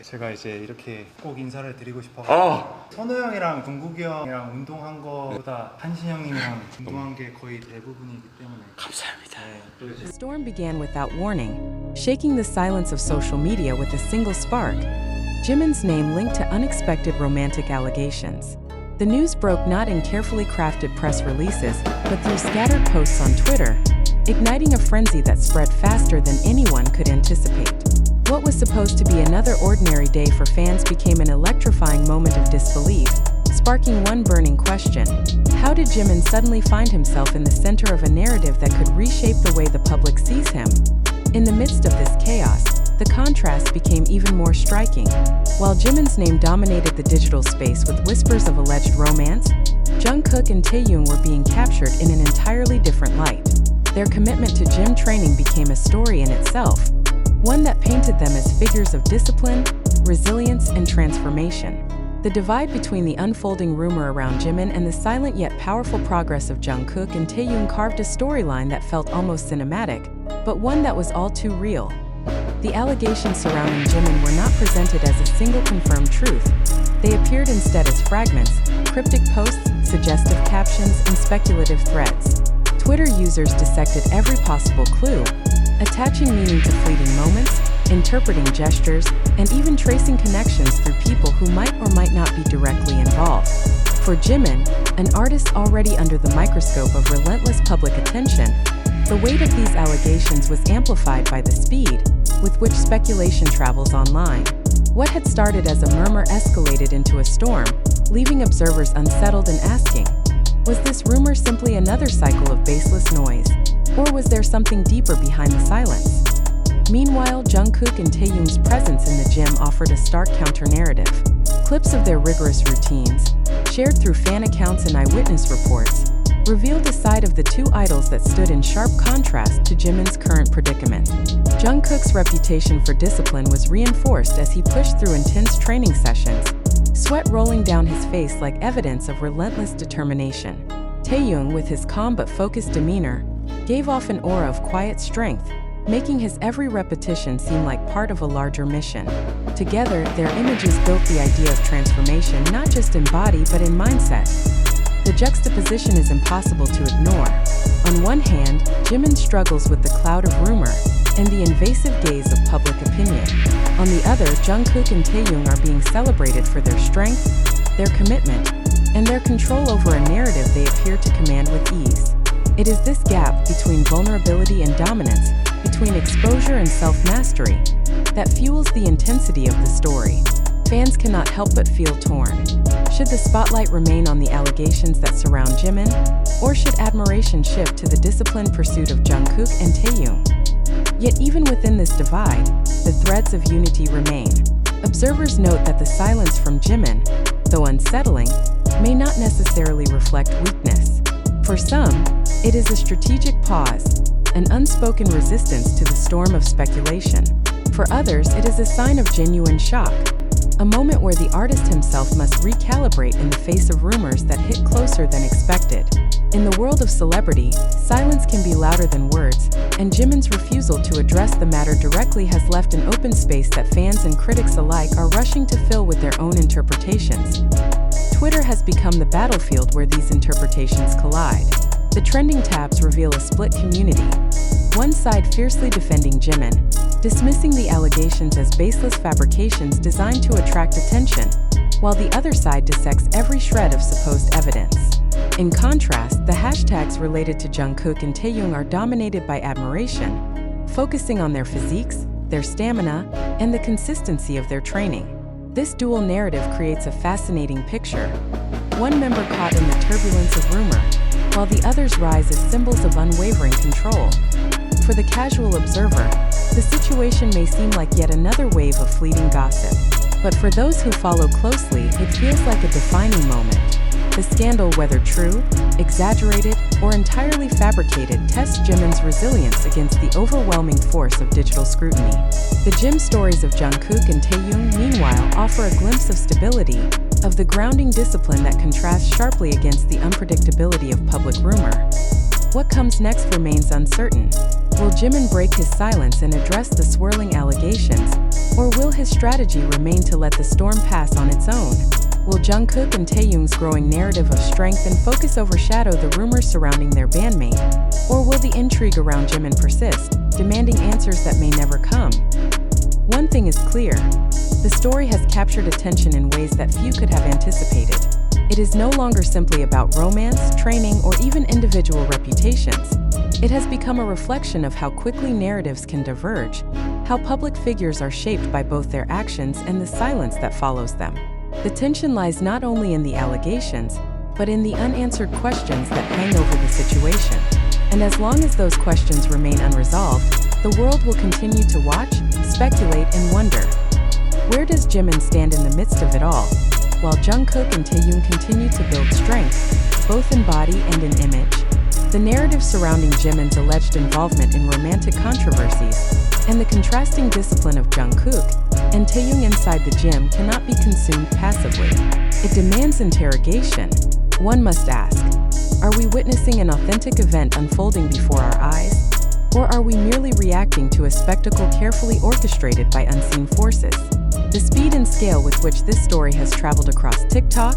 제가 이제 이렇게 꼭 인사를 드리고 싶어. 선우 형이랑 동국이 형이랑 운동한 거보다 한신 형님이랑 운동한 게 거의 대부분이기 때문에 감사합니다. The storm began without warning, shaking the silence of social media with a single spark. Jimin's name linked to unexpected romantic allegations. The news broke not in carefully crafted press releases, but through scattered posts on Twitter, igniting a frenzy that spread faster than anyone could anticipate. What was supposed to be another ordinary day for fans became an electrifying moment of disbelief, sparking one burning question: how did Jimin suddenly find himself in the center of a narrative that could reshape the way the public sees him? In the midst of this chaos, the contrast became even more striking. While Jimin's name dominated the digital space with whispers of alleged romance, Jungkook and Taehyung were being captured in an entirely different light. Their commitment to gym training became a story in itself, one that painted them as figures of discipline, resilience, and transformation. The divide between the unfolding rumor around Jimin and the silent yet powerful progress of Jungkook and Taehyung carved a storyline that felt almost cinematic, but one that was all too real. The allegations surrounding Jimin were not presented as a single confirmed truth. They appeared instead as fragments, cryptic posts, suggestive captions, and speculative threads. Twitter users dissected every possible clue, attaching meaning to fleeting moments, interpreting gestures, and even tracing connections through people who might or might not be directly involved. For Jimin, an artist already under the microscope of relentless public attention, the weight of these allegations was amplified by the speed with which speculation travels online. What had started as a murmur escalated into a storm, leaving observers unsettled and asking, was this rumor simply another cycle of baseless noise? Or was there something deeper behind the silence? Meanwhile, Jungkook and Taehyung's presence in the gym offered a stark counter-narrative. Clips of their rigorous routines, shared through fan accounts and eyewitness reports, revealed a side of the two idols that stood in sharp contrast to Jimin's current predicament. Jungkook's reputation for discipline was reinforced as he pushed through intense training sessions, sweat rolling down his face like evidence of relentless determination. Taehyung, with his calm but focused demeanor, gave off an aura of quiet strength, making his every repetition seem like part of a larger mission. Together, their images built the idea of transformation not just in body but in mindset. The juxtaposition is impossible to ignore. On one hand, Jimin struggles with the cloud of rumor and the invasive gaze of public opinion. On the other, Jungkook and Taehyung are being celebrated for their strength, their commitment, and their control over a narrative they appear to command with ease. It is this gap between vulnerability and dominance, between exposure and self-mastery, that fuels the intensity of the story. Fans cannot help but feel torn. Should the spotlight remain on the allegations that surround Jimin, or should admiration shift to the disciplined pursuit of Jungkook and Taehyung? Yet even within this divide, the threads of unity remain. Observers note that the silence from Jimin, though unsettling, may not necessarily reflect weakness. For some, it is a strategic pause, an unspoken resistance to the storm of speculation. For others, it is a sign of genuine shock, a moment where the artist himself must recalibrate in the face of rumors that hit closer than expected. In the world of celebrity, silence can be louder than words, and Jimin's refusal to address the matter directly has left an open space that fans and critics alike are rushing to fill with their own interpretations. Twitter has become the battlefield where these interpretations collide. The trending tabs reveal a split community. One side fiercely defending Jimin, dismissing the allegations as baseless fabrications designed to attract attention, while the other side dissects every shred of supposed evidence. In contrast, the hashtags related to Jungkook and Taehyung are dominated by admiration, focusing on their physiques, their stamina, and the consistency of their training. This dual narrative creates a fascinating picture. One member caught in the turbulence of rumor, while the others rise as symbols of unwavering control. For the casual observer, the situation may seem like yet another wave of fleeting gossip. But for those who follow closely, it feels like a defining moment. The scandal, whether true, exaggerated, or entirely fabricated, tests Jimin's resilience against the overwhelming force of digital scrutiny. The gym stories of Jungkook and Taehyung, meanwhile, offer a glimpse of stability, of the grounding discipline that contrasts sharply against the unpredictability of public rumor. What comes next remains uncertain. Will Jimin break his silence and address the swirling allegations, or will his strategy remain to let the storm pass on its own? Will Jungkook and Taehyung's growing narrative of strength and focus overshadow the rumors surrounding their bandmate? Or will the intrigue around Jimin persist, demanding answers that may never come? One thing is clear. The story has captured attention in ways that few could have anticipated. It is no longer simply about romance, training, or even individual reputations. It has become a reflection of how quickly narratives can diverge, how public figures are shaped by both their actions and the silence that follows them. The tension lies not only in the allegations, but in the unanswered questions that hang over the situation. And as long as those questions remain unresolved, the world will continue to watch, speculate, and wonder. Where does Jimin stand in the midst of it all? While Jungkook and Taehyung continue to build strength, both in body and in image, the narrative surrounding Jimin's alleged involvement in romantic controversies and the contrasting discipline of Jungkook and Taehyung inside the gym cannot be consumed passively. It demands interrogation. One must ask, are we witnessing an authentic event unfolding before our eyes? Or are we merely reacting to a spectacle carefully orchestrated by unseen forces? The speed and scale with which this story has traveled across TikTok,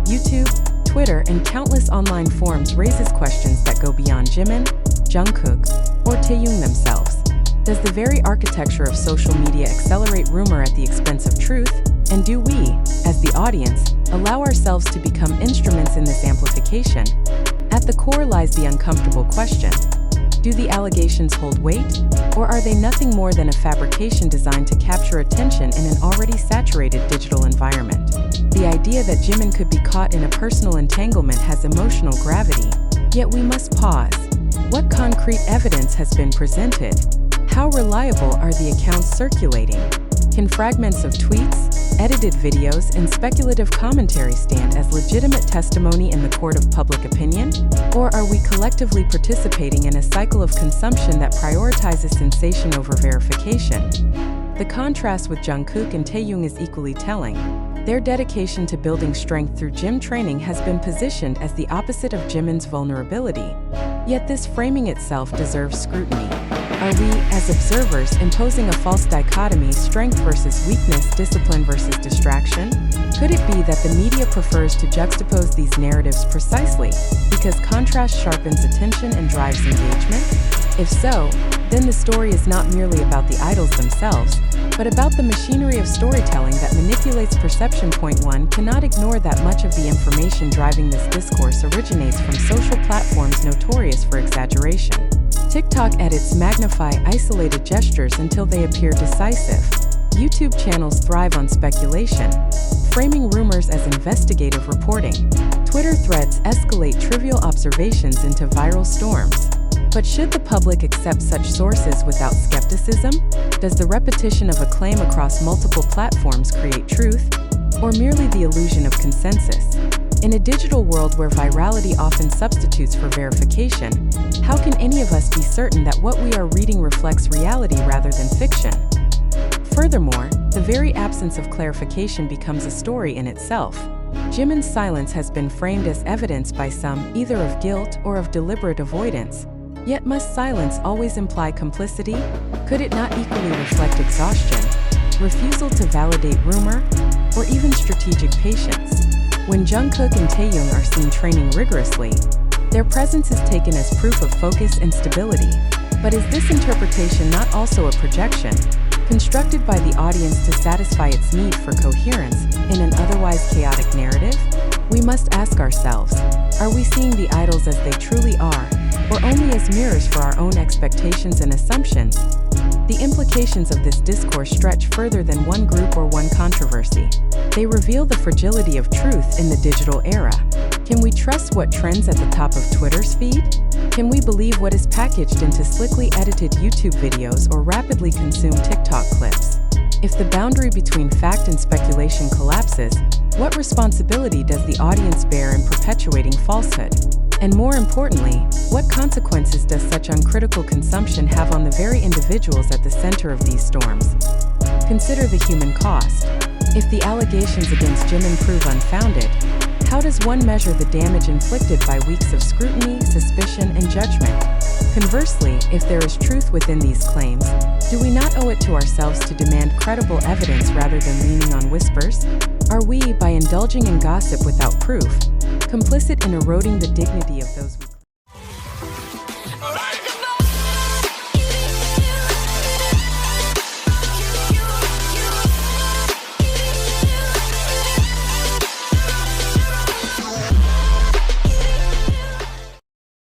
YouTube, Twitter, and countless online forums raises questions that go beyond Jimin, Jungkook, or Taehyung themselves. Does the very architecture of social media accelerate rumor at the expense of truth? And do we, as the audience, allow ourselves to become instruments in this amplification? At the core lies the uncomfortable question. Do the allegations hold weight, or are they nothing more than a fabrication designed to capture attention in an already saturated digital environment? The idea that Jimin could be caught in a personal entanglement has emotional gravity, yet we must pause. What concrete evidence has been presented? How reliable are the accounts circulating? Can fragments of tweets, edited videos, and speculative commentary stand as legitimate testimony in the court of public opinion? Or are we collectively participating in a cycle of consumption that prioritizes sensation over verification? The contrast with Jungkook and Taehyung is equally telling. Their dedication to building strength through gym training has been positioned as the opposite of Jimin's vulnerability. Yet this framing itself deserves scrutiny. Are we, as observers, imposing a false dichotomy, strength versus weakness, discipline versus distraction? Could it be that the media prefers to juxtapose these narratives precisely because contrast sharpens attention and drives engagement? If so, then the story is not merely about the idols themselves, but about the machinery of storytelling that manipulates perception. Point one cannot ignore that much of the information driving this discourse originates from social platforms notorious for exaggeration. TikTok edits magnify isolated gestures until they appear decisive. YouTube channels thrive on speculation, framing rumors as investigative reporting. Twitter threads escalate trivial observations into viral storms. But should the public accept such sources without skepticism? Does the repetition of a claim across multiple platforms create truth, or merely the illusion of consensus? In a digital world where virality often substitutes for verification, how can any of us be certain that what we are reading reflects reality rather than fiction? Furthermore, the very absence of clarification becomes a story in itself. Jimin's silence has been framed as evidence by some, either of guilt or of deliberate avoidance. Yet must silence always imply complicity? Could it not equally reflect exhaustion, refusal to validate rumor, or even strategic patience? When Jungkook and Taehyung are seen training rigorously, their presence is taken as proof of focus and stability. But is this interpretation not also a projection, constructed by the audience to satisfy its need for coherence in an otherwise chaotic narrative? We must ask ourselves, are we seeing the idols as they truly are, or only as mirrors for our own expectations and assumptions? The implications of this discourse stretch further than one group or one controversy. They reveal the fragility of truth in the digital era. Can we trust what trends at the top of Twitter's feed? Can we believe what is packaged into slickly edited YouTube videos or rapidly consumed TikTok clips? If the boundary between fact and speculation collapses, what responsibility does the audience bear in perpetuating falsehood? And more importantly, what consequences does such uncritical consumption have on the very individuals at the center of these storms? Consider the human cost. If the allegations against Jimin prove unfounded, How does one measure the damage inflicted by weeks of scrutiny, suspicion, and judgment? Conversely, if there is truth within these claims, do we not owe it to ourselves to demand credible evidence rather than leaning on whispers? Are we, by indulging in gossip without proof, complicit in eroding the dignity of those we